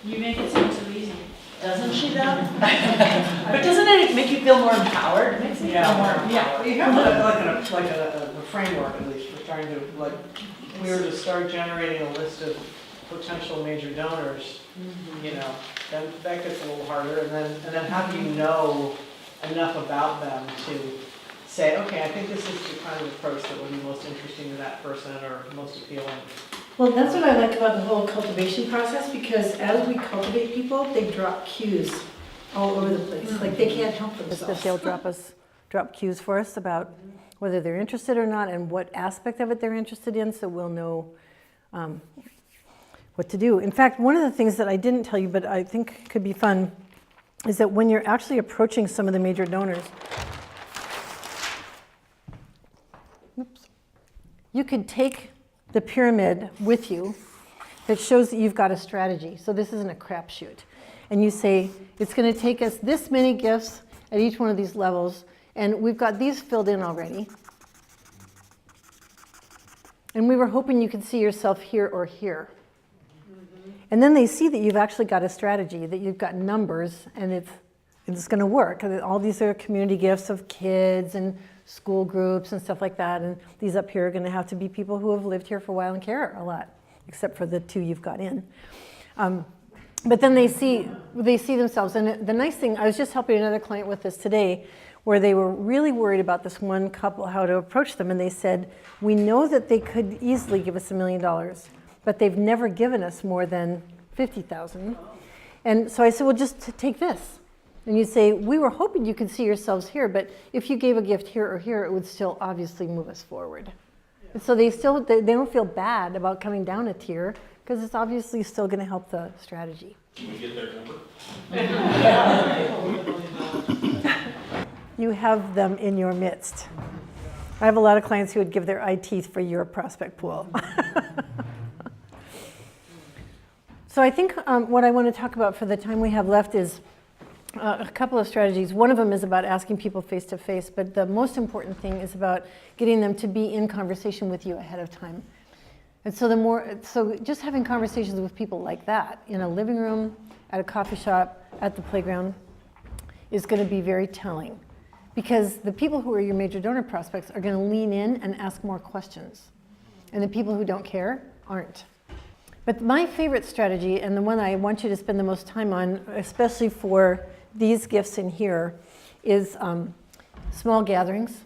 You make it sound so easy. Doesn't she though? But doesn't it make you feel more empowered? It makes you feel more empowered. Yeah, you have a framework at least for trying to, like, if we were to start generating a list of potential major donors, you know, then that gets a little harder, and then how do you know enough about them to say, okay, I think this is the kind of approach that would be most interesting to that person or most appealing. Well, that's what I like about the whole cultivation process, because as we cultivate people, they drop cues all over the place. Like they can't help themselves. That they'll drop cues for us about whether they're interested or not and what aspect of it they're interested in, so we'll know what to do. In fact, one of the things that I didn't tell you, but I think could be fun, is that when you're actually approaching some of the major donors, you could take the pyramid with you that shows that you've got a strategy. So this isn't a crapshoot. And you say, it's going to take us this many gifts at each one of these levels, and we've got these filled in already. And we were hoping you could see yourself here or here. And then they see that you've actually got a strategy, that you've got numbers, and it's going to work. And all these are community gifts of kids and school groups and stuff like that. And these up here are going to have to be people who have lived here for a while and care a lot, except for the two you've got in. But then they see themselves. And the nice thing, I was just helping another client with this today, where they were really worried about this one couple, how to approach them. And they said, we know that they could easily give us $1 million, but they've never given us more than $50,000. And so I said, well, just take this. And you say, we were hoping you could see yourselves here, but if you gave a gift here or here, it would still obviously move us forward. Yeah. And so they don't feel bad about coming down a tier, because it's obviously still going to help the strategy. Can we get their number? You have them in your midst. I have a lot of clients who would give their eye teeth for your prospect pool. So I think what I want to talk about for the time we have left is a couple of strategies. One of them is about asking people face to face, but the most important thing is about getting them to be in conversation with you ahead of time. And so just having conversations with people like that in a living room, at a coffee shop, at the playground is going to be very telling, because the people who are your major donor prospects are going to lean in and ask more questions, and the people who don't care aren't. But my favorite strategy, and the one I want you to spend the most time on, especially for these gifts in here, is small gatherings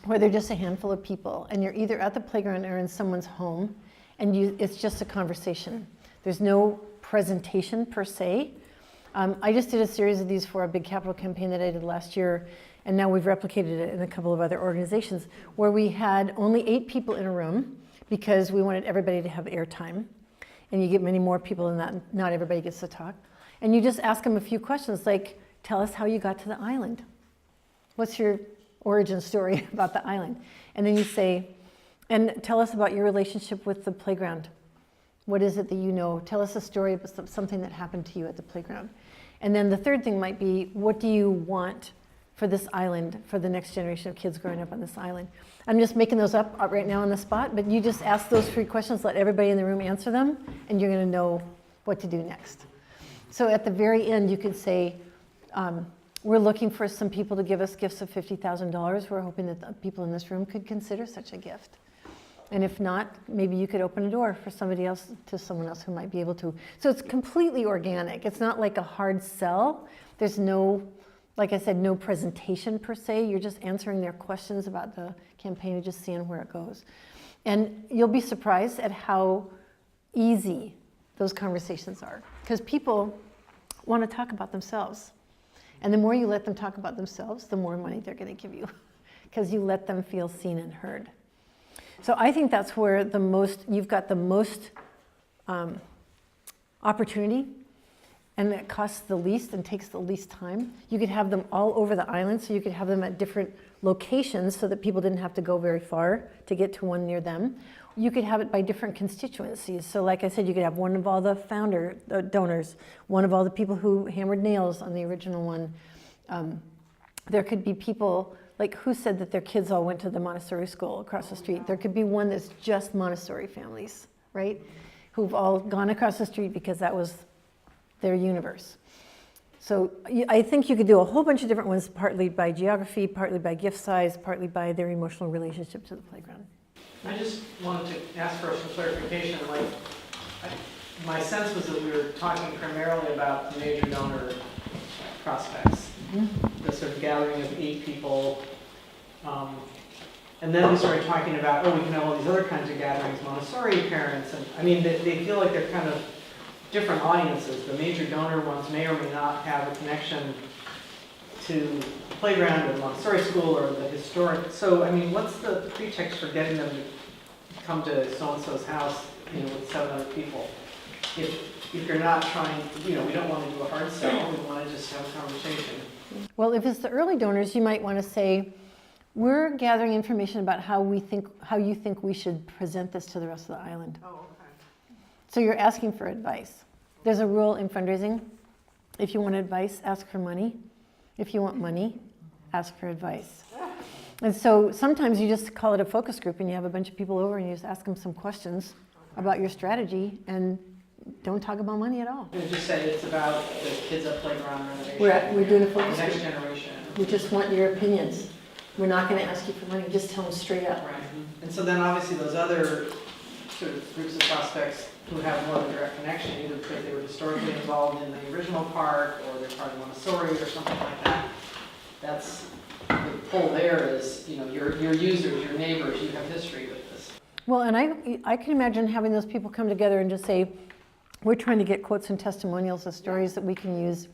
where they're just a handful of people, and you're either at the playground or in someone's home, and it's just a conversation. There's no presentation per se. I just did a series of these for a big capital campaign that I did last year, and now we've replicated it in a couple of other organizations, where we had only 8 people in a room because we wanted everybody to have airtime. And you get many more people than that, not everybody gets to talk. And you just ask them a few questions, like, tell us how you got to the island. What's your origin story about the island? And then you say, and tell us about your relationship with the playground. What is it that you know? Tell us a story about something that happened to you at the playground. And then the third thing might be, what do you want for this island, for the next generation of kids growing up on this island? I'm just making those up right now on the spot, but you just ask those 3 questions, let everybody in the room answer them, and you're going to know what to do next. So at the very end, you could say, we're looking for some people to give us gifts of $50,000. We're hoping that the people in this room could consider such a gift. And if not, maybe you could open a door for somebody else, to someone else who might be able to. So it's completely organic. It's not like a hard sell. There's no, like I said, no presentation per se. You're just answering their questions about the campaign and just seeing where it goes. And you'll be surprised at how easy those conversations are, because people want to talk about themselves. And the more you let them talk about themselves, the more money they're going to give you, because you let them feel seen and heard. So I think that's where you've got the most opportunity, and it costs the least and takes the least time. You could have them all over the island, so you could have them at different locations so that people didn't have to go very far to get to one near them. You could have it by different constituencies. So like I said, you could have one of all the donors, one of all the people who hammered nails on the original one. There could be people, like who said that their kids all went to the Montessori school across the street. There could be one that's just Montessori families, right? Who've all gone across the street because that was their universe. So I think you could do a whole bunch of different ones, partly by geography, partly by gift size, partly by their emotional relationship to the playground. I just wanted to ask for some clarification, my sense was that we were talking primarily about the major donor prospects, the sort of gathering of 8 people, and then we started talking about, we can have all these other kinds of gatherings, Montessori parents, and I mean, they feel like they're kind of different audiences. The major donor ones may or may not have a connection to playground or Montessori school or the historic. So, I mean, what's the pretext for getting them to come to so-and-so's house, with 700 people? If you're not trying, we don't want to do a hard sell, we want to just have a conversation. Well, if it's the early donors, you might want to say, we're gathering information about how you think we should present this to the rest of the island. Oh, okay. So you're asking for advice. There's a rule in fundraising. If you want advice, ask for money. If you want money, ask for advice. And so sometimes you just call it a focus group and you have a bunch of people over and you just ask them some questions about your strategy and don't talk about money at all. And just say it's about the kids at playground renovation. We're doing a the focus next group. generation. We just want your opinions. We're not going to ask you for money. Just tell them straight up. Right. And so then obviously those other sort of groups of prospects who have more of a direct connection, either because they were historically involved in the original park or they're part of Montessori or something like that. That's the pull there is, your users, your neighbors, you have history with this. Well, and I can imagine having those people come together and just say, we're trying to get quotes and testimonials of stories that we can use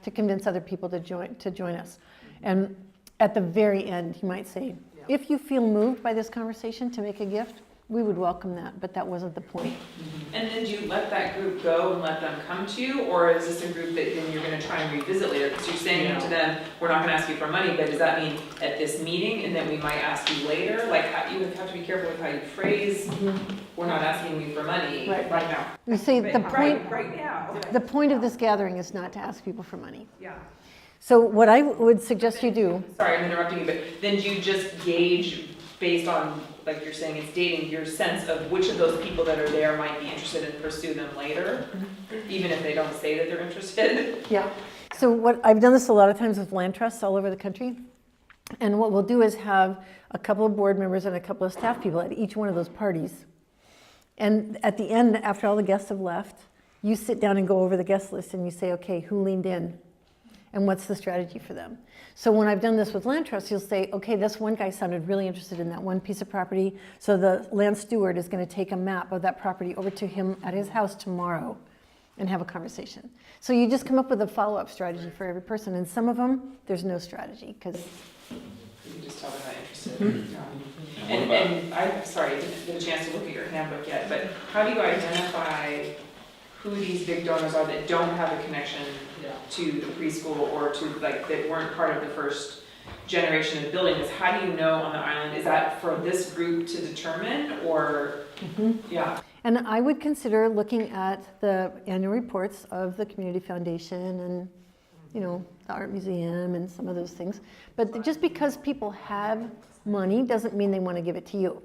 to convince other people to join us. And at the very end, you might say, if you feel moved by this conversation to make a gift, we would welcome that, but that wasn't the point. And then do you let that group go and let them come to you, or is this a group that then you're going to try and revisit later? Because you're saying to them, we're not going to ask you for money, but does that mean at this meeting and then we might ask you later? Like, you have to be careful with how you phrase, we're not asking you for money Right. right now. We say the point, Right now. the point of this gathering is not to ask people for money. Yeah. So what I would suggest you do, Sorry, I'm interrupting you, but then do you just gauge based on, like you're saying, it's dating, your sense of which of those people that are there might be interested and pursue them later, even if they don't say that they're interested? yeah. So what I've done this a lot of times with land trusts all over the country. And what we'll do is have a couple of board members and a couple of staff people at each one of those parties. And at the end, after all the guests have left, you sit down and go over the guest list and you say, okay, who leaned in? And what's the strategy for them? So when I've done this with land trusts, you'll say, okay, this one guy sounded really interested in that one piece of property, so the land steward is going to take a map of that property over to him at his house tomorrow and have a conversation. So you just come up with a follow-up strategy for every person, and some of them, there's no strategy, because You just tell them not interested. And I'm sorry, I didn't get a chance to look at your handbook yet, but how do you identify who these big donors are that don't have a connection to the preschool or to, like, that weren't part of the first generation of building this? How do you know on the island, is that for this group to determine, or, yeah? And I would consider looking at the annual reports of the Community Foundation and, the Art Museum and some of those things. But just because people have money doesn't mean they want to give it to you.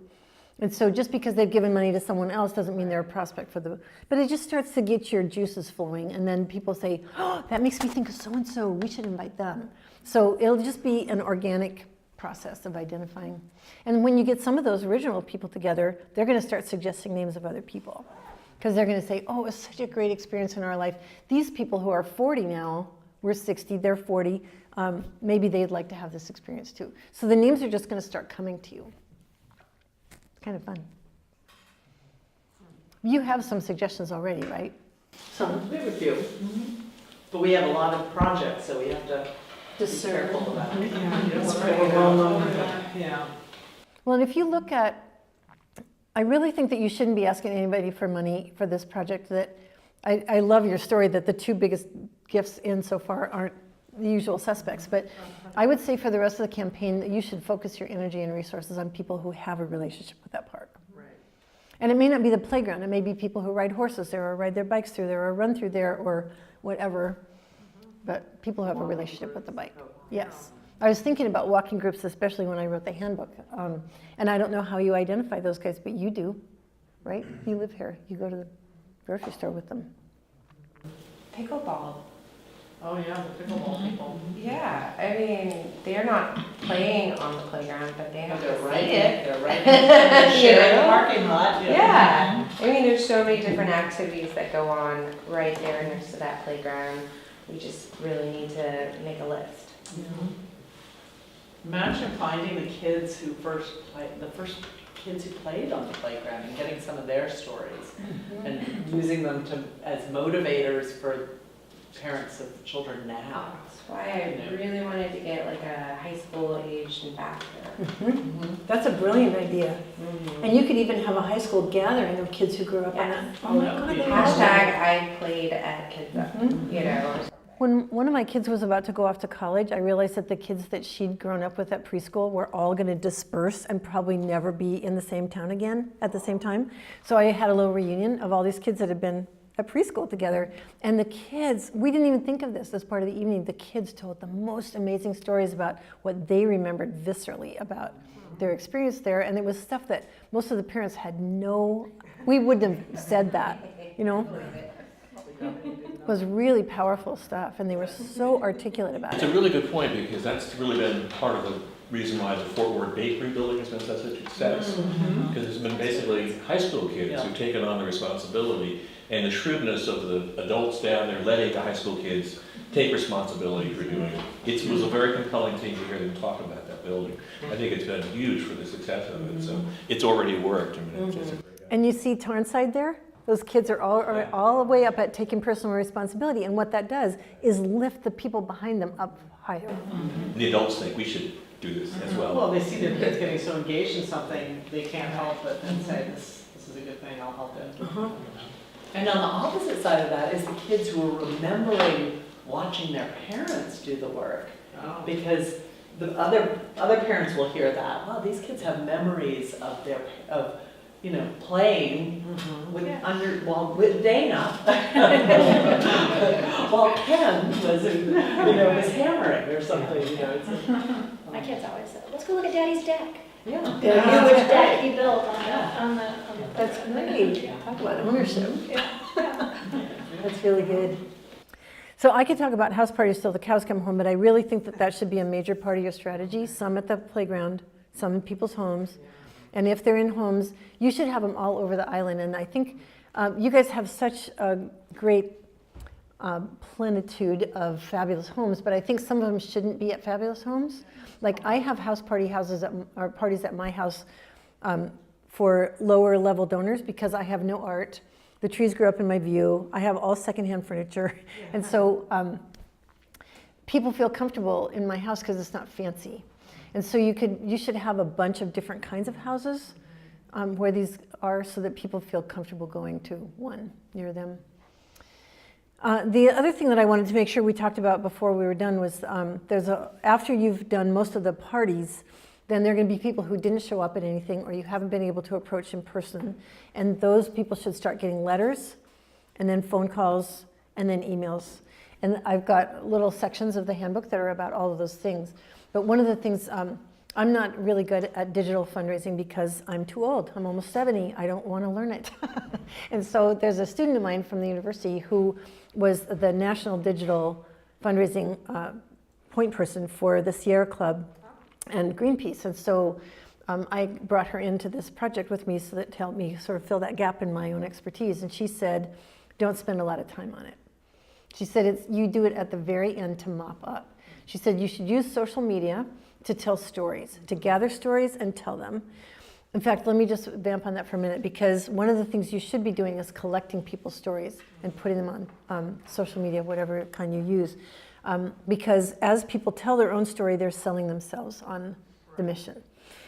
And so just because they've given money to someone else doesn't mean they're a prospect for but it just starts to get your juices flowing. And then people say, oh, that makes me think of so-and-so, we should invite them. So it'll just be an organic process of identifying. And when you get some of those original people together, they're going to start suggesting names of other people. Because they're going to say, oh, it was such a great experience in our life. These people who are 40 now, we're 60, they're 40, maybe they'd like to have this experience too. So the names are just going to start coming to you. Kind of fun. You have some suggestions already, right? Some, we have a few. But we have a lot of projects, so we have to be careful about it. Yeah. Well, and if you look at, I really think that you shouldn't be asking anybody for money for this project. That I love your story that the 2 biggest gifts in so far aren't the usual suspects, but I would say for the rest of the campaign that you should focus your energy and resources on people who have a relationship with that park. Right. And it may not be the playground, it may be people who ride horses there or ride their bikes through there or run through there or whatever, but people who have a relationship with the bike. Yes. I was thinking about walking groups, especially when I wrote the handbook, and I don't know how you identify those guys, but you do, right? You live here, you go to the grocery store with them. pickleball. Oh, yeah, the pickleball people. Yeah, I mean, they're not playing on the playground, but they have to see right, it. they're right, they're sharing the know? parking lot. Yeah, I mean, there's so many different activities that go on right there next to that playground. We just really need to make a list. Imagine finding the kids who first kids who played on the playground and getting some of their stories and using them as motivators for parents of children now. That's why I really wanted to get like a high school aged ambassador. That's a brilliant idea. And you could even have a high school gathering of kids who grew up on Yes. it. Oh my that would God, be I love that. Hashtag I played at Kids Up, you know. When one of my kids was about to go off to college, I realized that the kids that she'd grown up with at preschool were all going to disperse and probably never be in the same town again at the same time. So I had a little reunion of all these kids that had been at preschool together. And the kids, we didn't even think of this as part of the evening, the kids told the most amazing stories about what they remembered viscerally about their experience there. And it was stuff that most of the parents had we wouldn't have said that, you know? It was really powerful stuff, and they were so articulate about It's it. a really good point, because that's really been part of the reason why the Fort Worth Bakery building has been such a success. Because it's been basically high school kids who've taken on the responsibility, and the shrewdness of the adults down there letting the high school kids take responsibility for doing it. It was a very compelling thing to hear them talk about that building. I think it's been huge for the success of it, so it's already worked. I mean, it's a great idea. And you see Tarnside there? Those kids are all the way up at taking personal responsibility, and what that does is lift the people behind them up higher. The adults think we should do this as well. Well, they see their kids getting so engaged in something, they can't help but then say, this is a good thing, I'll help them. And on the opposite side of that is the kids who are remembering watching their parents do the work. Because the other parents will hear that, wow, these kids have memories of playing with Dana while Ken was hammering or something. My kids always say, let's go look at Daddy's deck. Yeah. Which deck he built on the. That's great. Talk about ownership. That's really good. So I could talk about house parties till the cows come home, but I really think that should be a major part of your strategy. Some at the playground, some in people's homes. And if they're in homes, you should have them all over the island. And I think you guys have such a great plenitude of fabulous homes, but I think some of them shouldn't be at fabulous homes. Like I have parties at my house for lower level donors because I have no art. The trees grew up in my view. I have all secondhand furniture. And so people feel comfortable in my house because it's not fancy. And so you should have a bunch of different kinds of houses where these are so that people feel comfortable going to one near them. The other thing that I wanted to make sure we talked about before we were done was after you've done most of the parties, then there are going to be people who didn't show up at anything or you haven't been able to approach in person. And those people should start getting letters and then phone calls and then emails. And I've got little sections of the handbook that are about all of those things. But one of the things, I'm not really good at digital fundraising because I'm too old. I'm almost 70. I don't want to learn it. And so there's a student of mine from the university who was the national digital fundraising point person for the Sierra Club and Greenpeace. And so I brought her into this project with me to help me sort of fill that gap in my own expertise. And she said, don't spend a lot of time on it. She said, you do it at the very end to mop up. She said you should use social media to tell stories, to gather stories and tell them. In fact, let me just vamp on that for a minute because one of the things you should be doing is collecting people's stories and putting them on social media, whatever kind you use. Because as people tell their own story, they're selling themselves on the mission.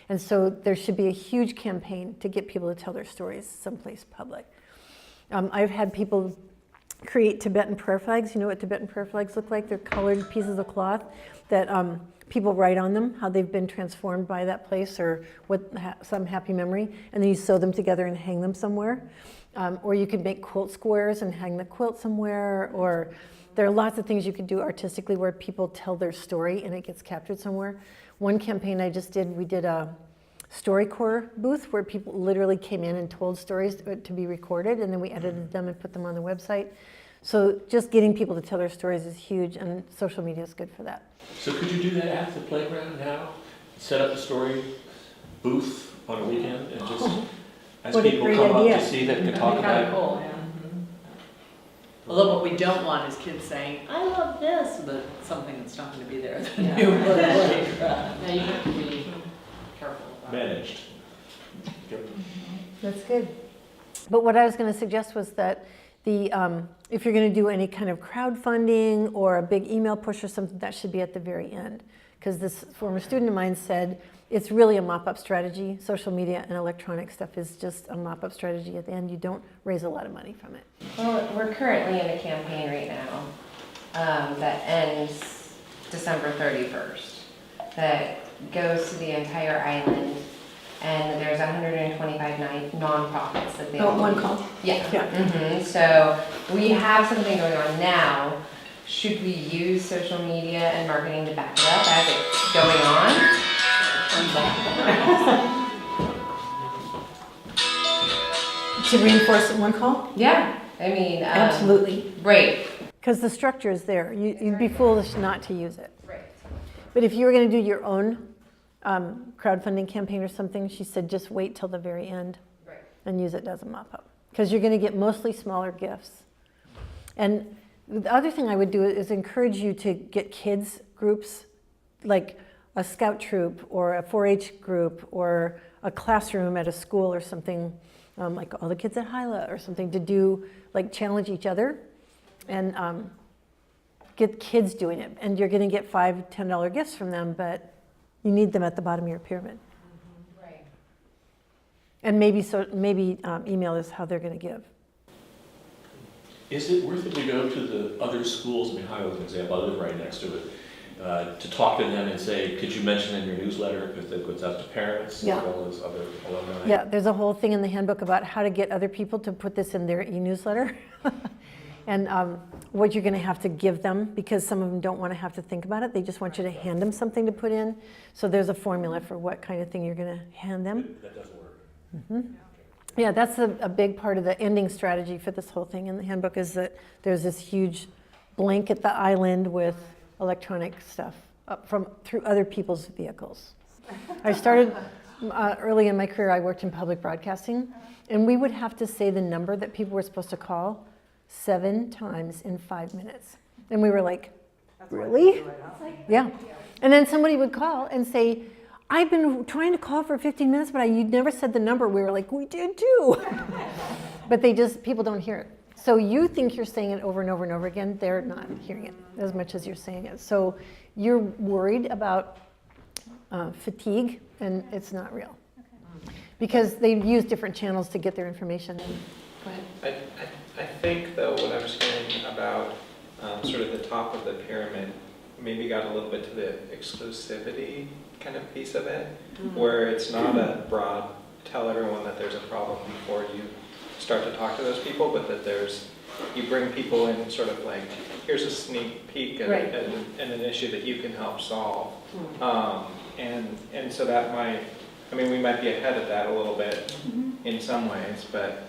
And so there should be a huge campaign to get people to tell their stories someplace public. I've had people create Tibetan prayer flags. You know what Tibetan prayer flags look like? They're colored pieces of cloth that people write on them how they've been transformed by that place or some happy memory, and then you sew them together and hang them somewhere. Or you could make quilt squares and hang the quilt somewhere, or there are lots of things you could do artistically where people tell their story and it gets captured somewhere. One campaign I just did, we did a StoryCorps booth where people literally came in and told stories to be recorded, and then we edited them and put them on the website. So just getting people to tell their stories is huge, and social media is good for that. So could you do that at the playground now? Set up a story booth on a weekend and just, as What a people great come up idea. to see that, can That'd talk be kind about of it? cool, yeah. Although what we don't want is kids saying, I love this, but something that's not gonna be there. Yeah. You would like, Yeah, you have to be careful about it. Managed. That's good. But what I was going to suggest was that if you're going to do any kind of crowdfunding or a big email push or something, that should be at the very end. Because this former student of mine said it's really a mop-up strategy. Social media and electronic stuff is just a mop-up strategy at the end. You don't raise a lot of money from it. Well, we're currently in a campaign right now that ends December 31st, that goes to the entire island, and there's 125 nonprofits that they Oh, all. one call. Yeah. Yeah. So we have something going on now. Should we use social media and marketing to back it up as it's going on? To reinforce it, one call? Yeah, I mean. Absolutely. Right. Because the structure is there. You'd be foolish not to use it. Right. But if you were going to do your own crowdfunding campaign or something, she said just wait till the very end Right. and use it as a mop-up. Because you're going to get mostly smaller gifts. And the other thing I would do is encourage you to get kids groups, like a scout troop or a 4-H group or a classroom at a school or something, like all the kids at Hyla or something, to do, like challenge each other and get kids doing it. And you're going to get $5, $10 gifts from them, but you need them at the bottom of your pyramid. Right. And maybe email is how they're going to give. Is it worth it to go to the other schools, I mean, Ohio, for example, I live right next to it, to talk to them and say, could you mention in your newsletter, because that goes out to parents as Yeah. well as other alumni? Yeah, there's a whole thing in the handbook about how to get other people to put this in their e-newsletter. And what you're going to have to give them, because some of them don't want to have to think about it. They just want you to hand them something to put in. So there's a formula for what kind of thing you're going to hand them. That doesn't work. Mm-hmm. Yeah, that's a big part of the ending strategy for this whole thing in the handbook, is that there's this huge blanket the island with electronic stuff through other people's vehicles. I started early in my career, I worked in public broadcasting, and we would have to say the number that people were supposed to call 7 times in 5 minutes. And we were like, really? Yeah. And then somebody would call and say, I've been trying to call for 15 minutes, but you never said the number. We were like, we did too. But people don't hear it. So you think you're saying it over and over and over again. They're not hearing it as much as you're saying it. So you're worried about fatigue, and it's not real. Because they use different channels to get their information. Go ahead. I think, though, what I was hearing about sort of the top of the pyramid maybe got a little bit to the exclusivity kind of piece of it, where it's not a broad, tell everyone that there's a problem before you start to talk to those people, but that you bring people in sort of like, here's a sneak peek at, Right. at an issue that you can help solve. And so that we might be ahead of that a little bit in some ways, but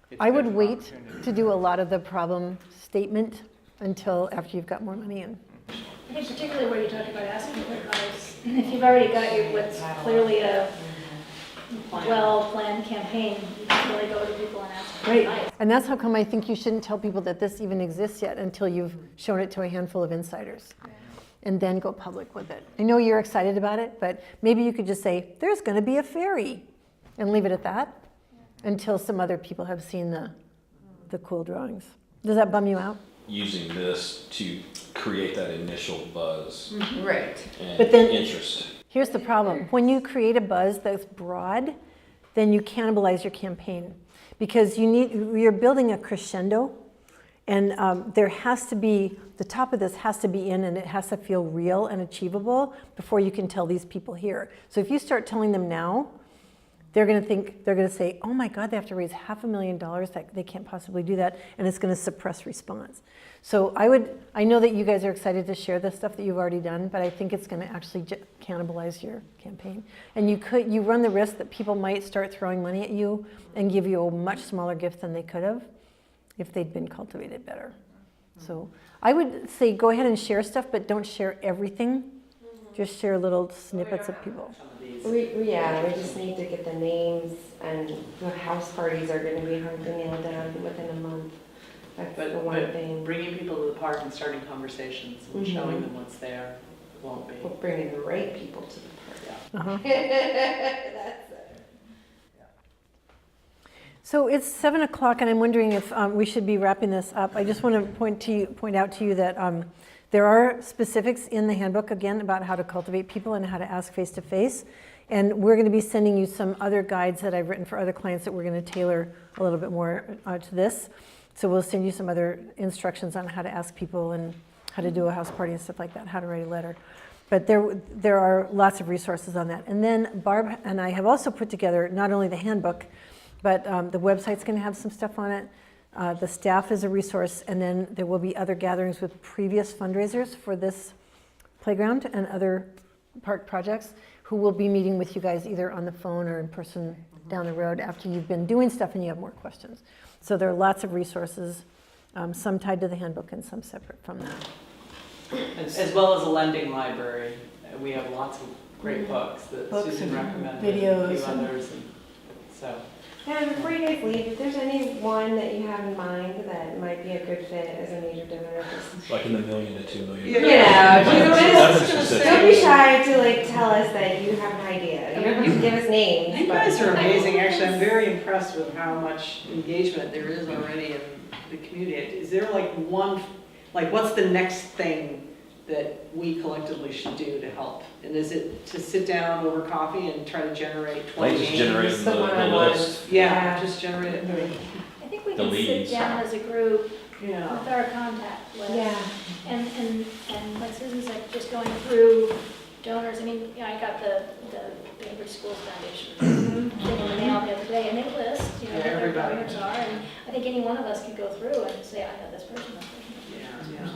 it's I would definitely an wait opportunity. to do a lot of the problem statement until after you've got more money in. I think particularly where you talk about asking for advice, if you've already got what's clearly a well-planned campaign, you can really go to people and ask for advice. And that's how come I think you shouldn't tell people that this even exists yet until you've shown it to a handful of insiders. And then go public with it. I know you're excited about it, but maybe you could just say, there's going to be a ferry, and leave it at that until some other people have seen the cool drawings. Does that bum you out? Using this to create that initial buzz Right. and But then- interest. Here's the problem. When you create a buzz that's broad, then you cannibalize your campaign, because you're building a crescendo, and there has to be, the top of this has to be in, and it has to feel real and achievable before you can tell these people here. So if you start telling them now, they're going to say, oh my God, they have to raise $500,000, that they can't possibly do that, and it's going to suppress response. So I know that you guys are excited to share the stuff that you've already done, but I think it's going to actually cannibalize your campaign. And you run the risk that people might start throwing money at you and give you a much smaller gift than they could have. if they'd been cultivated better. So I would say go ahead and share stuff, but don't share everything. Just share little snippets of people. We just need to get the names, and the house parties are gonna be hard to nail down within a month. That's the one But thing. bringing people to the park and starting conversations and showing them what's there won't be. We're bringing the right people to the party. Uh-huh. That's it. So it's 7 o'clock, and I'm wondering if we should be wrapping this up. I just want to point out to you that there are specifics in the handbook, again, about how to cultivate people and how to ask face-to-face. And we're going to be sending you some other guides that I've written for other clients that we're going to tailor a little bit more to this. So we'll send you some other instructions on how to ask people and how to do a house party and stuff like that, how to write a letter. But there are lots of resources on that. And then Barb and I have also put together not only the handbook, but the website's going to have some stuff on it. The staff is a resource, and then there will be other gatherings with previous fundraisers for this playground and other park projects who will be meeting with you guys either on the phone or in person down the road after you've been doing stuff and you have more questions. So there are lots of resources, some tied to the handbook and some separate from that. As well as a lending library. We have lots of great books that Books Susan and recommended, videos and a few and- others. And so, And before you guys leave, if there's any one that you have in mind that might be a good fit as a major donor, just, Like in the $1 million to $2 million. you know, Nothing just specific. don't be shy to like tell us that you have an idea. You don't have to give us names. you but- guys are amazing. Actually, I'm very impressed with how much engagement there is already in the community. Is there like one, like what's the next thing that we collectively should do to help? And is it to sit down over coffee and try to generate 20 Like just names? generating the the one-on-one. list. Yeah, Yeah. just generate it. I think we The can sit leads. down as a group Yeah. with our contact list. Yeah. And like Susan said, just going through donors, I mean, you know, I got the Bainbridge Schools Foundation thing in the mail the other day, and they list, you know, what their Everybody. donors are, and I think any one of us could go through and say, I know this person, that person. Yeah.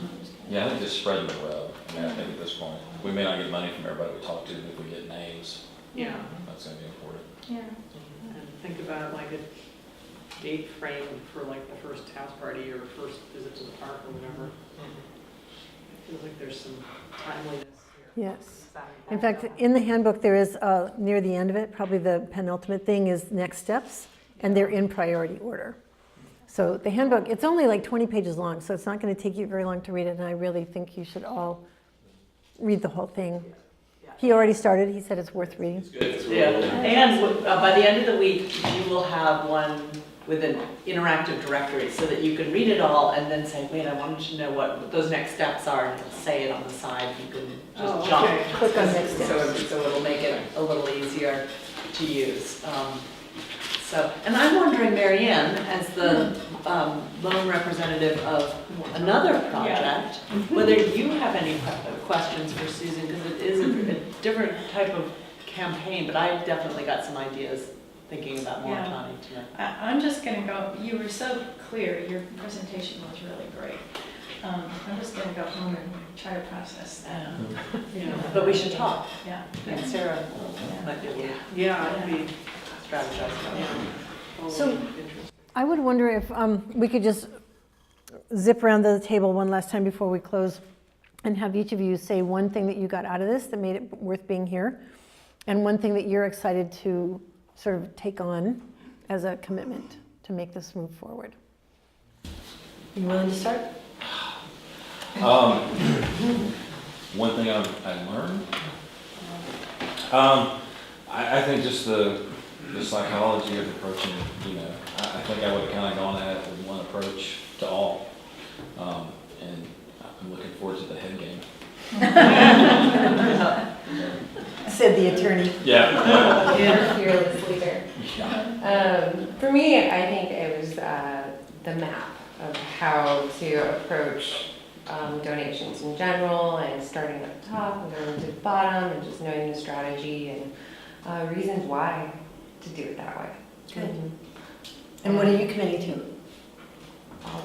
Yeah, I think just spreading the web. I mean, I think at this point, we may not get money from everybody we talk to, but if we get names, Yeah. that's gonna be important. Yeah. And think about like a date frame for like the first house party or first visit to the park or whatever. It feels like there's some timeliness here. Yes. In fact, in the handbook, there is, near the end of it, probably the penultimate thing is next steps, and they're in priority order. So the handbook, it's only like 20 pages long, so it's not going to take you very long to read it, and I really think you should all read the whole thing. He already started, he said it's worth reading. Yeah, and by the end of the week, you will have one with an interactive directory so that you can read it all and then say, wait, I wanted to know what those next steps are, and it'll say it on the side, you can just jump. Click on next steps. So it'll make it a little easier to use. And I'm wondering, Mary Ann, as the loan representative of another project, whether you have any questions for Susan, because it is a different type of campaign, but I definitely got some ideas thinking about more Yeah. Tawny tonight. I'm just gonna go, you were so clear, your presentation was really great. I'm just gonna go home and try to process that. But we should talk, Yeah. and Sarah might be able to Yeah, I'd be, strategize about it. So- I would wonder if we could just zip around the table one last time before we close and have each of you say one thing that you got out of this that made it worth being here, and one thing that you're excited to sort of take on as a commitment to make this move forward. You willing to start? One thing I learned, I think just the psychology of approaching, I think I would have kind of gone at it with one approach to all. And I'm looking forward to the head game. Said the attorney. Yeah. You're a fearless leader. Yeah. For me, I think it was the map of how to approach donations in general, and starting at the top and going to the bottom, and just knowing the strategy and reasons why to do it that way. Good. And what are you committing to?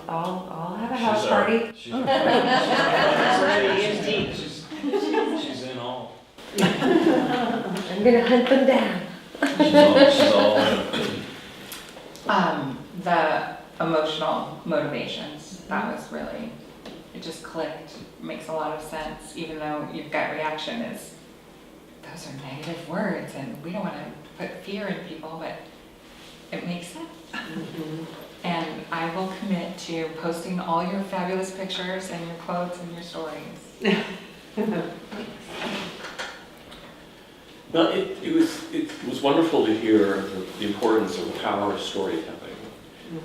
I'll have a house party. She's already in. She's in all. I'm gonna hunt them down. She's all in. The emotional motivations. That was really, it just clicked, makes a lot of sense, even though your gut reaction is, those are negative words and we don't want to put fear in people, but it makes sense. And I will commit to posting all your fabulous pictures and your quotes and your stories. Well, it was wonderful to hear the importance of the power of storytelling.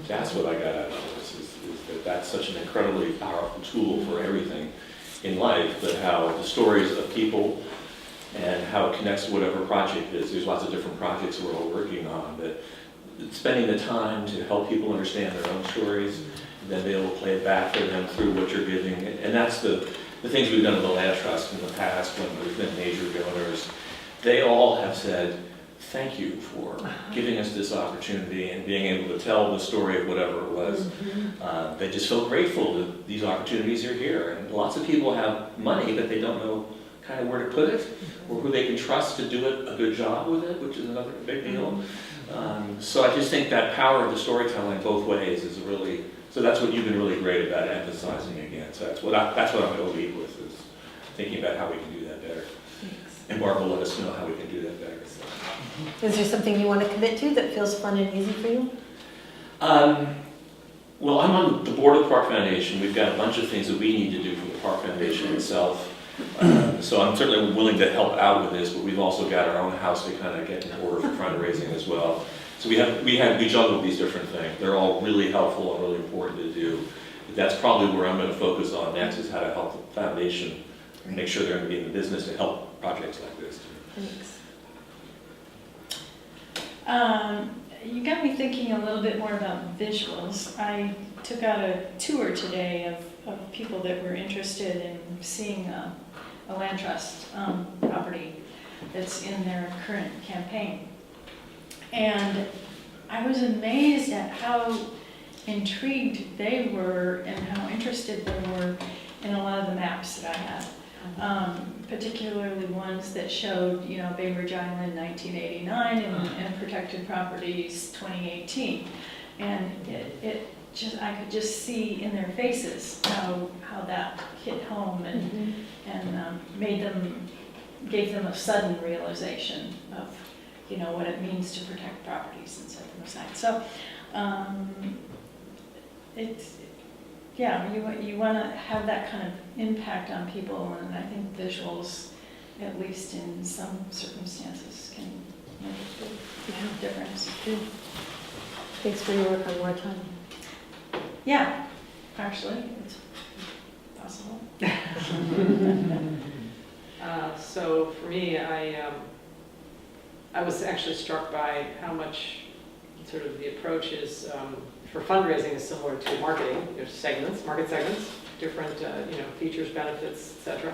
That's what I got out of this, is that that's such an incredibly powerful tool for everything in life, but how the stories of people and how it connects to whatever project it is. There's lots of different projects we're all working on, but spending the time to help people understand their own stories, and then be able to play it back for them through what you're giving. And that's the things we've done in the Land Trust in the past when there's been major donors. They all have said, thank you for giving us this opportunity and being able to tell the story of whatever it was. They just feel grateful that these opportunities are here. And lots of people have money, but they don't know kind of where to put it or who they can trust to do a good job with it, which is another big deal. So I just think that power of the storytelling both ways is really, so that's what you've been really great about emphasizing again. So that's what I'm going to lead with, is thinking about how we can do that better. And Barb will let us know how we can do that better. So. Is there something you want to commit to that feels fun and easy for you? Well, I'm on the board of the Park Foundation. We've got a bunch of things that we need to do for the Park Foundation itself. So I'm certainly willing to help out with this, but we've also got our own house to kind of get in order for fundraising as well. So we juggle these different things. They're all really helpful and really important to do. But that's probably where I'm going to focus on next, is how to help the foundation and make sure they're going to be in the business to help projects like this. Thanks. You got me thinking a little bit more about visuals. I took out a tour today of people that were interested in seeing a land trust property that's in their current campaign. And I was amazed at how intrigued they were and how interested they were in a lot of the maps that I had. Particularly ones that showed, Bainbridge Island 1989 and protected properties 2018. And I could just see in their faces how that hit home and gave them a sudden realization of, what it means to protect properties and set them aside. So you want to have that kind of impact on people, and I think visuals, at least in some circumstances, can make a big difference. Good. Thanks for your work on wartime. Yeah, actually, it's possible. So for me, I was actually struck by how much sort of the approach is for fundraising is similar to marketing. There's segments, market segments, different features, benefits, etc.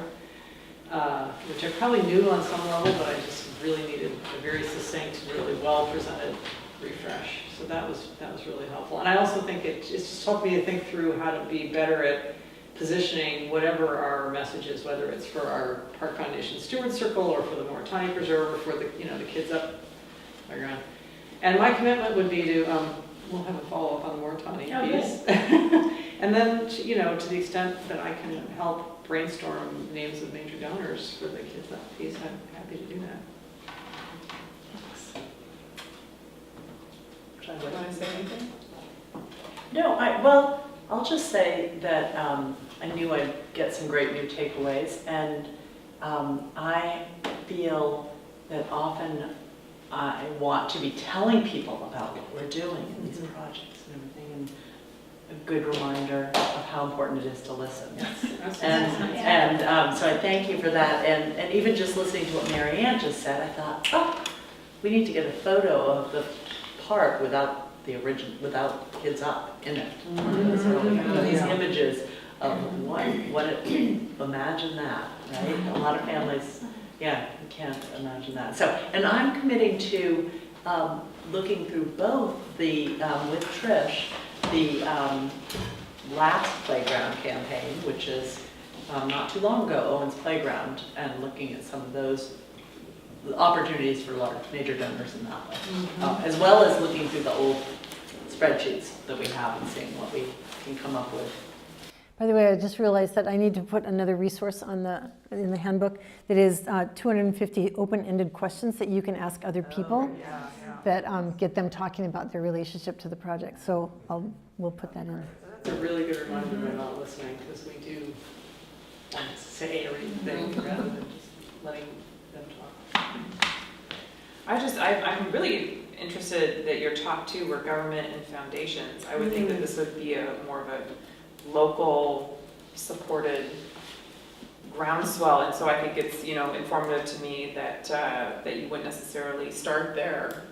Which I probably knew on some level, but I just really needed a very succinct, really well presented refresh. So that was really helpful. And I also think it's just helped me to think through how to be better at positioning whatever our message is, whether it's for our Park Foundation Steward Circle or for the Moritani Preserve or for the Kids Up playground. And my commitment would be to, we'll have a follow-up on the Moritani piece. And then, to the extent that I can help brainstorm names of major donors for the Kids Up piece, I'm happy to do that. Do you want to say anything? No, I'll just say that I knew I'd get some great new takeaways, and I feel that often I want to be telling people about what we're doing in these projects and everything, and a good reminder of how important it is to listen. Yes, And so I thank you for that, and even just listening to what Mary Ann just said, I thought, we need to get a photo of the park without Kids Up in it. So these images of imagine that, right? A lot of families, you can't imagine that. So, and I'm committing to looking through both with Trish, the last playground campaign, which is not too long ago, Owen's Playground, and looking at some of those opportunities for large major donors in that way, as well as looking through the old spreadsheets that we have and seeing what we can come up with. By the way, I just realized that I need to put another resource in the handbook that is 250 open-ended questions that you can ask other people that get them talking about their relationship to the project. So we'll put that in. That's a really good reminder about not listening, because we do want to say everything rather than just letting them talk. I'm really interested that your top two were government and foundations. I would think that this would be more of a local supported groundswell, and so I think it's, you know, informative to me that you wouldn't necessarily start there.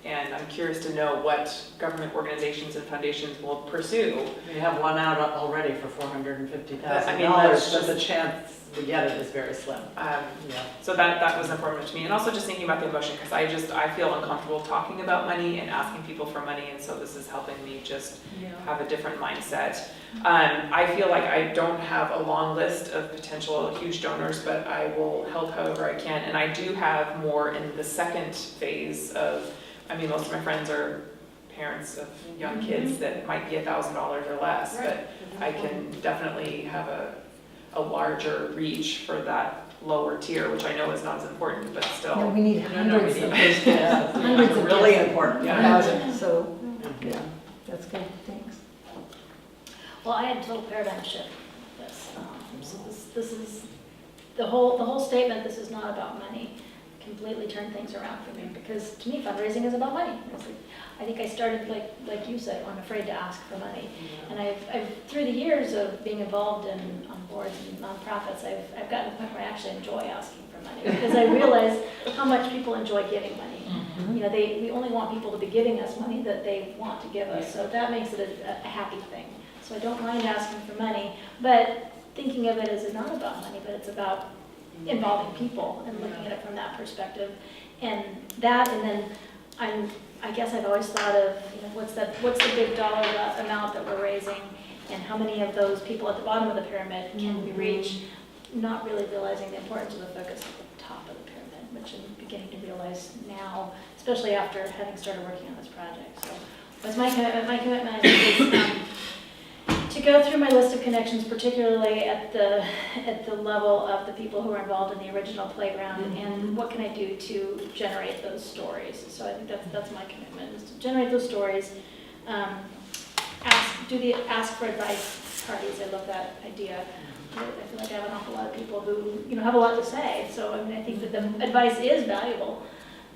And I'm curious to know what government organizations and foundations will pursue. We have one out already for $450,000. I mean, that's but the chance we get it is very slim. So that was informative to me, and also just thinking about the emotion, because I feel uncomfortable talking about money and asking people for money, and so this is helping me just have a different mindset. I feel like I don't have a long list of potential huge donors, but I will help however I can, and I do have more in the second phase of, I mean, most of my friends are parents of young kids that might be $1,000 or less, but I can definitely have a larger reach for that lower tier, which I know is not as important, but still. No, we need hundreds of those Hundreds Hundreds of really gifts. important. Thousands, so, yeah, that's good, thanks. Well, I had a total paradigm shift with this. So this is, the whole statement, this is not about money, completely turned things around for me, because to me fundraising is about money. It's like, I think I started like you said, I'm afraid to ask for money. And I've through the years of being involved on boards and nonprofits, I've gotten to the point where I actually enjoy asking for money, because I realize how much people enjoy giving money. You know, we only want people to be giving us money that they want to give us, so that makes it a happy thing. So I don't mind asking for money, but thinking of it as not about money, but it's about involving people and looking at it from that perspective. And then I guess I've always thought of, you know, what's the big dollar amount that we're raising, and how many of those people at the bottom of the pyramid can we reach, not really realizing the importance of the focus at the top of the pyramid, which I'm beginning to realize now, especially after having started working on this project. So what's my commitment? My commitment, I think, is to go through my list of connections, particularly at the level of the people who are involved in the original playground, and what can I do to generate those stories. So I think that's my commitment, is to generate those stories. Ask for advice parties. I love that idea. I feel like I have an awful lot of people who, you know, have a lot to say. So I mean, I think that the advice is valuable,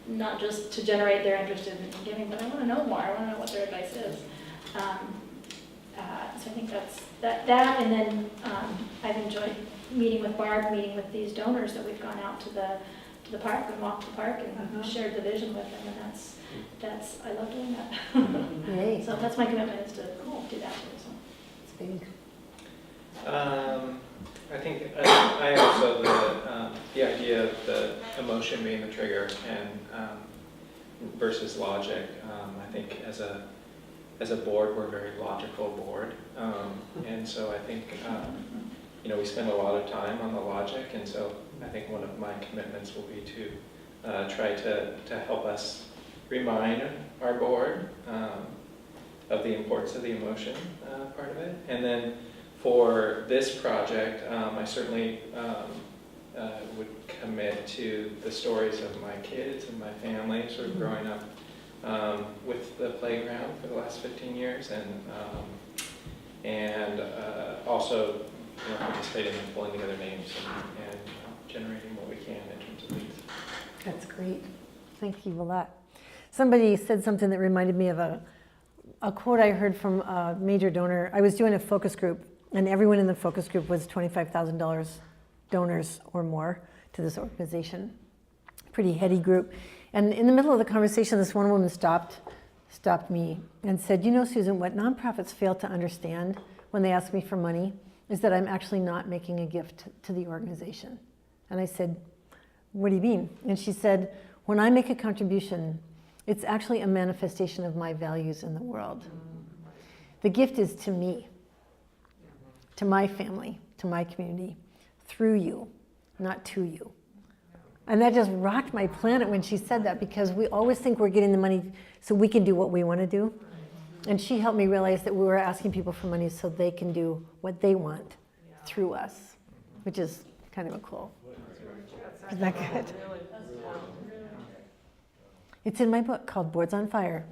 not just to generate their interest in giving, but I want to know more. I want to know what their advice is. So I think that's that, and then I've enjoyed meeting with Barb, meeting with these donors that we've gone out to the park and walked the park and shared the vision with them, and that's I love doing that. Great. So that's my commitment, is to do that too. So It's big. I think I also the idea of the emotion being the trigger and versus logic. I think as a board, we're a very logical board, and so I think you know, we spend a lot of time on the logic, and so I think one of my commitments will be to try to help us remind our board of the importance of the emotion part of it. And then for this project, I certainly would commit to the stories of my kids and my family, sort of growing up with the playground for the last 15 years, and also, you know, participating in pulling together names and generating what we can in terms of leads. That's great. Thank you a lot. Somebody said something that reminded me of a quote I heard from a major donor. I was doing a focus group, and everyone in the focus group was $25,000 donors or more to this organization. Pretty heady group. And in the middle of the conversation, this one woman stopped me and said, "You know, Susan, what nonprofits fail to understand when they ask me for money is that I'm actually not making a gift to the organization." And I said, "What do you mean?" And she said, "When I make a contribution, it's actually a manifestation of my values in the world. The gift is to me, to my family, to my community, through you, not to you." And that just rocked my planet when she said that, because we always think we're getting the money so we can do what we want to do. And she helped me realize that we were asking people for money so they can do what they want through us, which is kind of a cool. Isn't that good? It's in my book called Boards on Fire,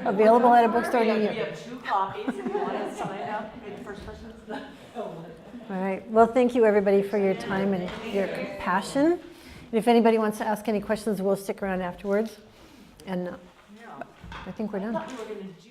available at a bookstore near We you. have 2 copies if you want to sign up, be the first person. All right, well, thank you, everybody, for your time and your compassion. And if anybody wants to ask any questions, we'll stick around afterwards. And I think we're done. I thought you were going to do